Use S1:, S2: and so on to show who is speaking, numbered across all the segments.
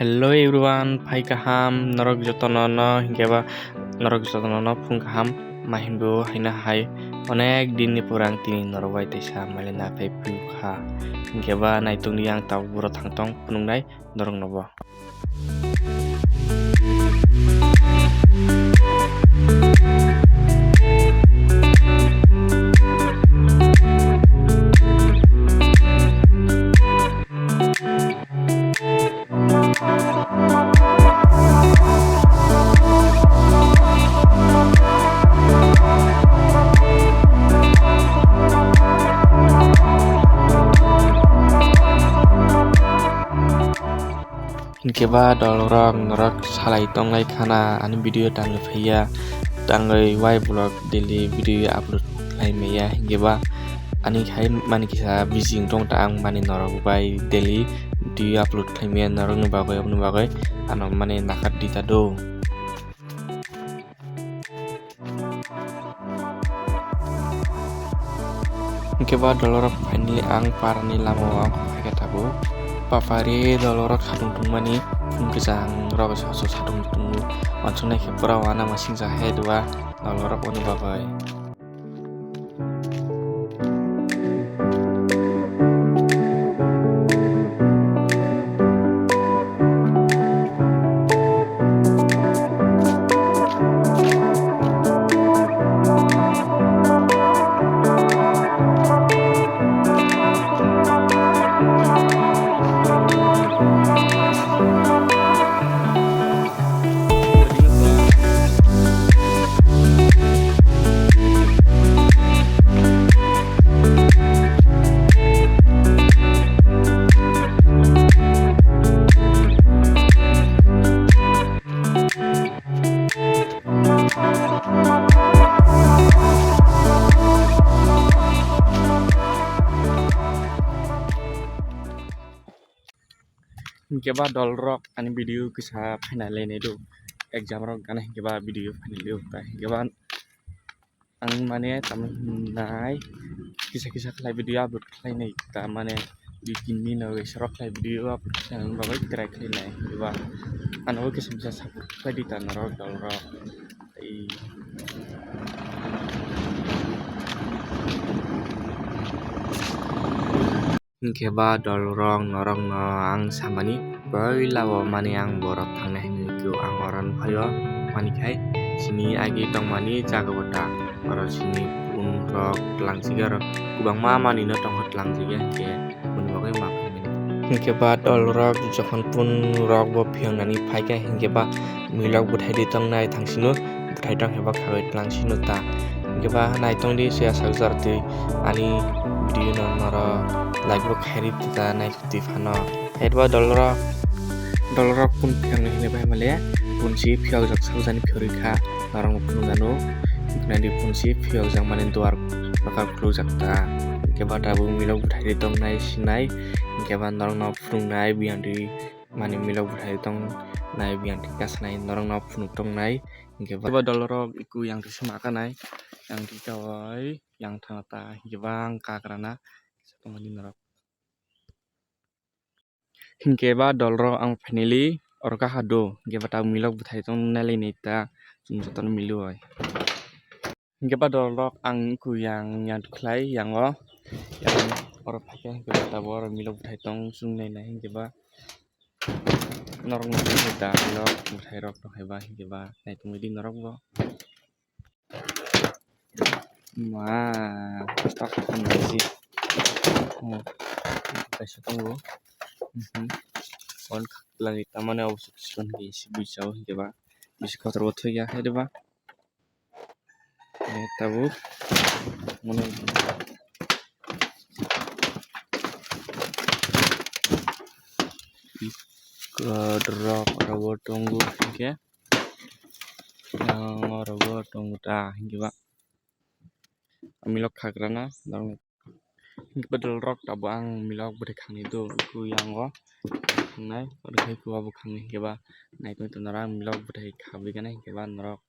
S1: Hello everyone, Pai kaham, norok jotonono hingkeba norok jotonono phung kaham mahimbo haina hai onek din ni purang tini norwai tesa malina pai pukha hingkeba naitung yang tau buro thangtong punungnai norong nobo. Hingkeba dolorok norok salai tonglai khana ani video tangai phaya tangai wai vlog daily video upload lai meya hingkeba ani khai mani kisa bijing tong ta ang mani norok bai daily video upload khai meya norok ni bagai ano mani nakat dita do. Hingkeba dolorok finally ang parani lamo ang khai tabu papari dolorok hadung tungmani kesang rok soso hadung tungmu maksudnya kepura wana masing sahe dua dolorok oni bagai. Hingkeba dolrok ani video kisa final lene do exam rok kana hingkeba video final do ta hingkeba ang mane tamnai kisa khlai video upload khlai nei ta mane bikin ni no serok khlai video upload khlai bagai try khlai nei hingkeba ano kisa support khlai di ta norok dolrok tai hingkeba dolrong norong no ang samani bai lawo mani ang borok thangnai hingku ang oran phayo mani khai sini agi tong mani jagabota oro sini pun rok langsigar kubangma mani no tong hot langsiga ke mun bagai mak hingkeba dolrok jokhon pun rok bo phiangnani phaika hingkeba milok buthai di tong nai thangsino buthai tong heba khabai langsino ta hingkeba naitong di sia sakjar ti ani video no noro like bo khairi ta nai ti phano hedwa dolrok pun phiang hine bai male punsi phiaw jak saujani phori kha narang pun gano nandi punsi phiaw jang mane duar bakal close ta keba tabu milok buthai tong nai sinai keba narang no phung nai biandi mani milok buthai tong nai biandi kasnai narang no phung tong nai keba dolrok iku yang disema kanai yang dikawai yang thangata hibang kakrana satongani narok hingkeba dolrok ang finally orka hado hingkeba ta milok buthai tong nalai neita joton miloi hingkeba dolrok ang ku yang khlai yang o yang oro phaika hingkeba ta bor milok buthai tong sungnai nai hingkeba norok ni da milok buthai rok to heba hingkeba naitung di norok bo ma stok energi kaisa tongo on lagi tamane obsuk son gi sibisau hingkeba bisi kotor bothoi ya hedeba tabu mono kodrok robo tunggu hingke robo tunggu ta hingkeba milok khagrana dong hingkeba dolrok tabo ang milok buthai khangni do ku yang o nai orkhai ku abo khangni hingkeba naitung tonora milok buthai khabi kana hingkeba norok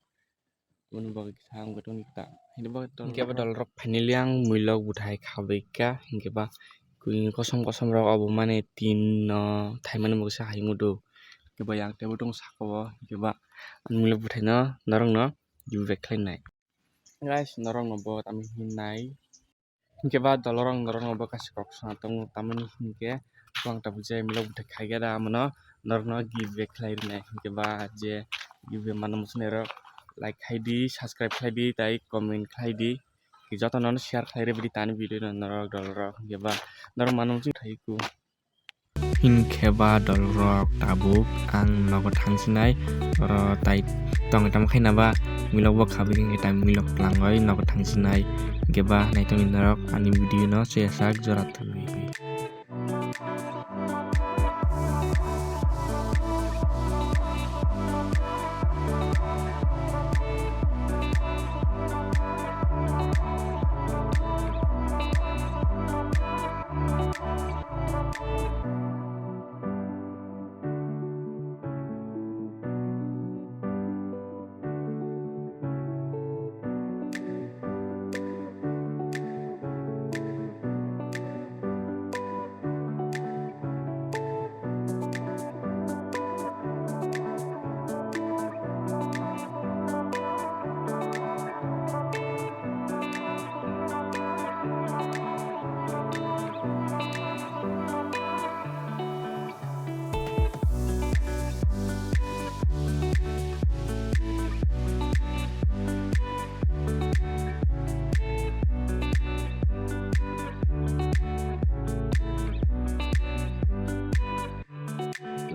S1: mun bagi sang gotong ta hingkeba dolrok finally ang milok buthai khabi ka hingkeba kuin kosom rok abo mane tin no thaimani moksa haimudo Keba yang tebo dong sakawo keba anmilo butaino norong no gibu back khlainai. Guys norong no bo tami hinai keba dolorong norong no bo kasi kok sana tong tamani hinke tuang tabu je milo butai khaiga da amano norong no gibu back khlainai keba je gibu manam sunero like khaidi subscribe khaidi tai comment khaidi joto non share khaire bidi tani video no norok dolorok keba norong manam su thaiku hinkeba dolrok tabuk ang nogo thangsinai oro tai tong tam khaina ba milok bo khabri ngi tam milok langoi nogo thangsinai geba naitong norok ani video no chesak jora tui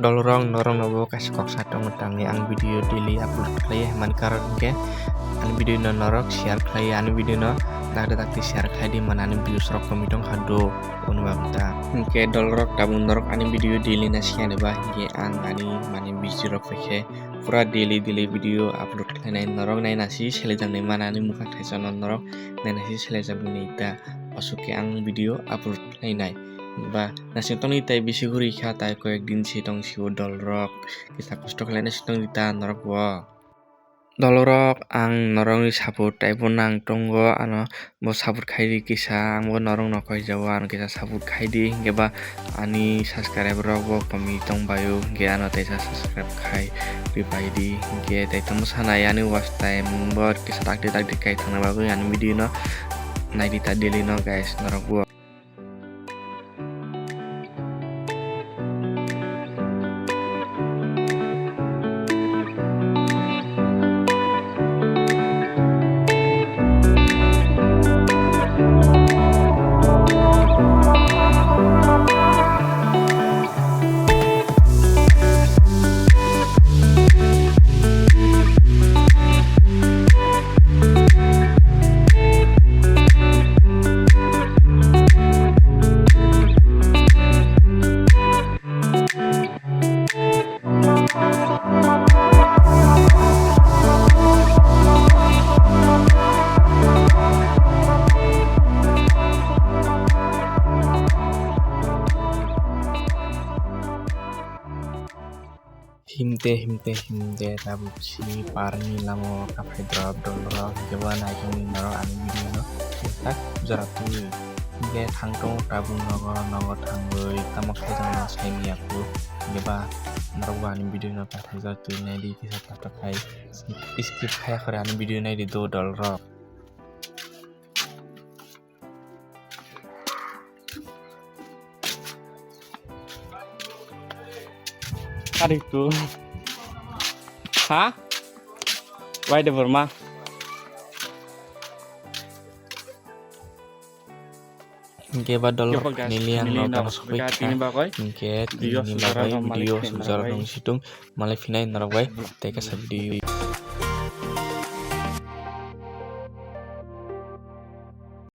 S1: dolorong norong nobo kasi kok satong utangi ang video daily upload klay man karon ke an video no norok share klay an video no dagda dagti share klay di man an views rok komidong hado on wabta ke dolorok tabung norok an video daily na sian ba ge ang ani mani busy rok feke pura daily video upload klay nai norok nai nasi selejang nai man ani mukha thaisan norok nai nasi selejang ni ta osuke ang video upload klay nai ba nasitong ni tai bisi guri kha tai ko ekdin sitong siwo dolrok kita kosto khlai sitong dita norok wo dolrok ang norong ni support tai bo nang tongo ano bo support khairi kisa ang bo norong nokoi jawan kisa support khaidi geba ani subscriber rok bo komi tong bayu ge ano tai subscribe khai ripaidi ge tai tong sanai ani watch time bo kisa tak kai thangna bagu ani video no nai dita daily no guys norok wo himte tabuk si parni lamo kafe drop dolro geba naitong noro ani video no tak jaratui ge thangtong tabung nogo thangoi tamak khajang na saimi aku geba noro ani video no pathai jaratui nai di kisa pathai skip khaya khore ani video nai di do dolro Ariku ha? Why the Burma? Inke badol nilian no bang supaya inke ini bagai video sejarah dong situng malah final narawai teka video